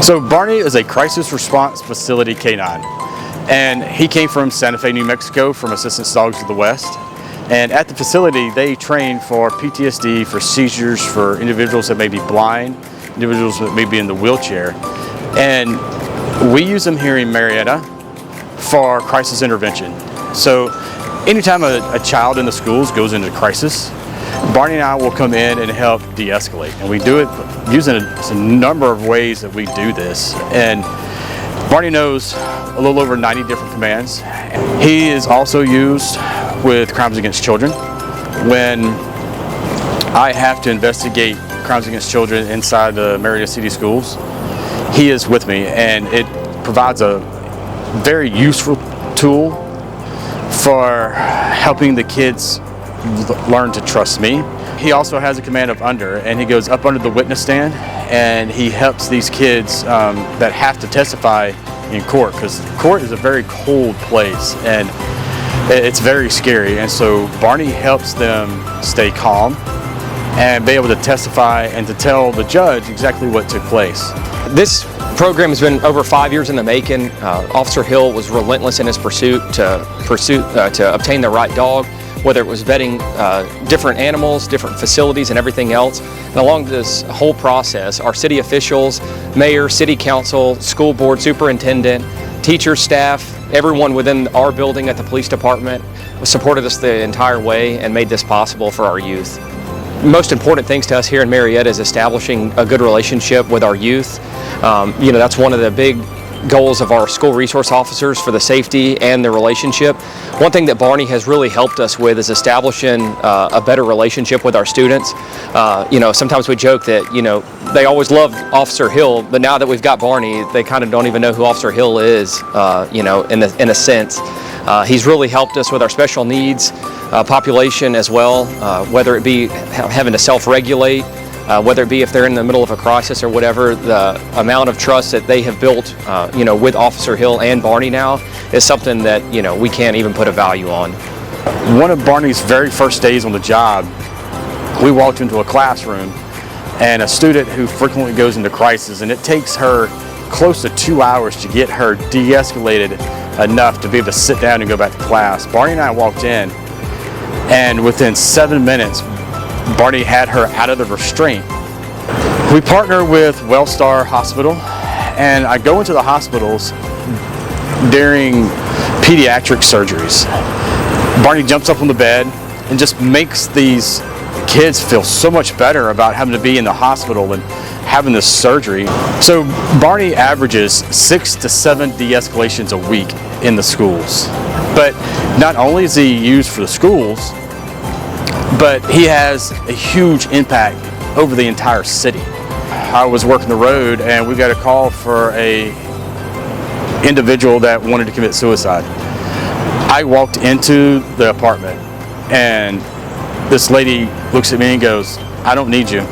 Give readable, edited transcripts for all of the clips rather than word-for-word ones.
So Barney is a crisis response facility canine, and he came from Santa Fe, New Mexico from Assistance Dogs of the West. And at the facility, they train for PTSD, for seizures, for individuals that may be blind, individuals that may be in the wheelchair. And we use them here in Marietta for crisis intervention. So anytime a child in the schools goes into crisis, Barney and I will come in and help de-escalate. And we do it using a number of ways that we do this. And Barney knows a little over 90 different commands. He is also used with crimes against children. When I have to investigate crimes against children inside the Marietta City Schools, he is with me, and it provides a very useful tool for helping the kids learn to trust me. He also has a command of under, and he goes up under the witness stand and he helps these kids that have to testify in court, because court is a very cold place and it's very scary. And so Barney helps them stay calm and be able to testify and to tell the judge exactly what took place. This program has been over 5 years in the making. Officer Hill was relentless in his pursuit to obtain the right dog, whether it was vetting different animals, different facilities, and everything else. And along this whole process, our city officials, mayor, city council, school board, superintendent, teachers, staff, everyone within our building at the police department supported us the entire way and made this possible for our youth. Most important things to us here in Marietta is establishing a good relationship with our youth. That's one of the big goals of our school resource officers, for the safety and the relationship. One thing that Barney has really helped us with is establishing a better relationship with our students. Sometimes we joke that, they always loved Officer Hill, but now that we've got Barney, they kind of don't even know who Officer Hill is, in a sense. He's really helped us with our special needs population as well, whether it be having to self-regulate, whether it be if they're in the middle of a crisis or whatever. The amount of trust that they have built, with Officer Hill and Barney now is something that, we can't even put a value on. One of Barney's very first days on the job, we walked into a classroom and a student who frequently goes into crisis, and it takes her close to 2 hours to get her de-escalated enough to be able to sit down and go back to class. Barney and I walked in, and within 7 minutes, Barney had her out of the restraint. We partner with Wellstar Hospital, and I go into the hospitals during pediatric surgeries. Barney jumps up on the bed and just makes these kids feel so much better about having to be in the hospital and having this surgery. So Barney averages 6 to 7 de-escalations a week in the schools. But not only is he used for the schools, but he has a huge impact over the entire city. I was working the road and we got a call for a individual that wanted to commit suicide. I walked into the apartment and this lady looks at me and goes, "I don't need you.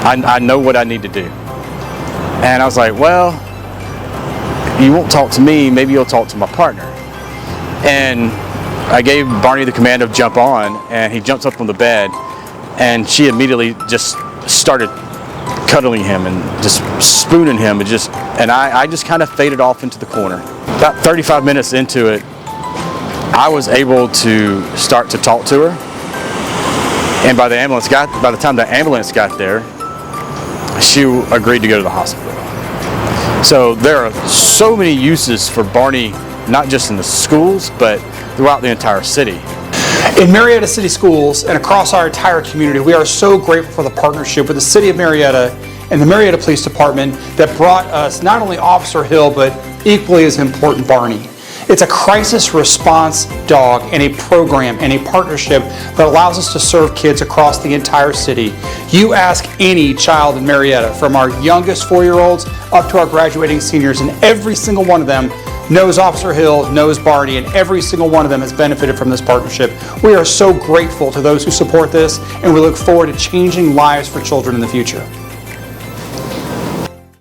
I know what I need to do." And I was like, "Well, you won't talk to me, maybe you'll talk to my partner." And I gave Barney the command of jump on, and he jumps up on the bed, and she immediately just started cuddling him and just spooning him, and I just kind of faded off into the corner. About 35 minutes into it, I was able to start to talk to her, and by the time the ambulance got there, she agreed to go to the hospital. So there are so many uses for Barney, not just in the schools, but throughout the entire city. In Marietta City Schools and across our entire community, we are so grateful for the partnership with the City of Marietta and the Marietta Police Department that brought us not only Officer Hill, but equally as important, Barney. It's a crisis response dog and a program and a partnership that allows us to serve kids across the entire city. You ask any child in Marietta, from our youngest 4-year-olds up to our graduating seniors, and every single one of them knows Officer Hill, knows Barney, and every single one of them has benefited from this partnership. We are so grateful to those who support this, and we look forward to changing lives for children in the future.